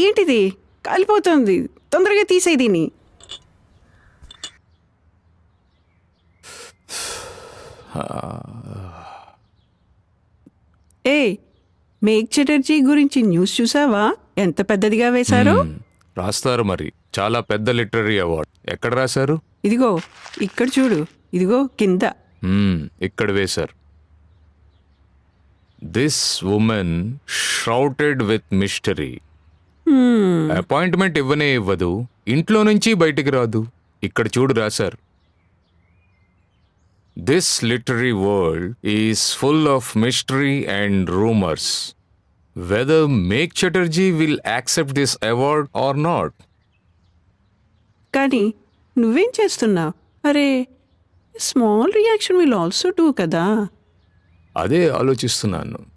ఏంటిది కాలిపోతుంది, తొందరగా తీసేయి దీన్ని. ఏ మేఘ్ చటర్జీ గురించి న్యూస్ చూసావా? ఎంత పెద్దదిగా వేశారో. రాస్తారు మరి, చాలా పెద్ద లిటరరీ అవార్డ్. ఎక్కడ రాశారు? ఇదిగో ఇక్కడ చూడు, ఇదిగో కింద. ఇక్కడ వేశారు. This women shouted with mystery. Appointment ఇవ్వనే ఇవ్వదు, ఇంట్లో నుంచి బయటికి రాదు. ఇక్కడ చూడు రాశారు. This literary world is full of mystery and rumours. Whether Megh Chatterjee will accept this award or not. కానీ నువ్వేం చేస్తున్నావు? అరే, small reaction will also do కదా. అదే ఆలోచిస్తున్నాను.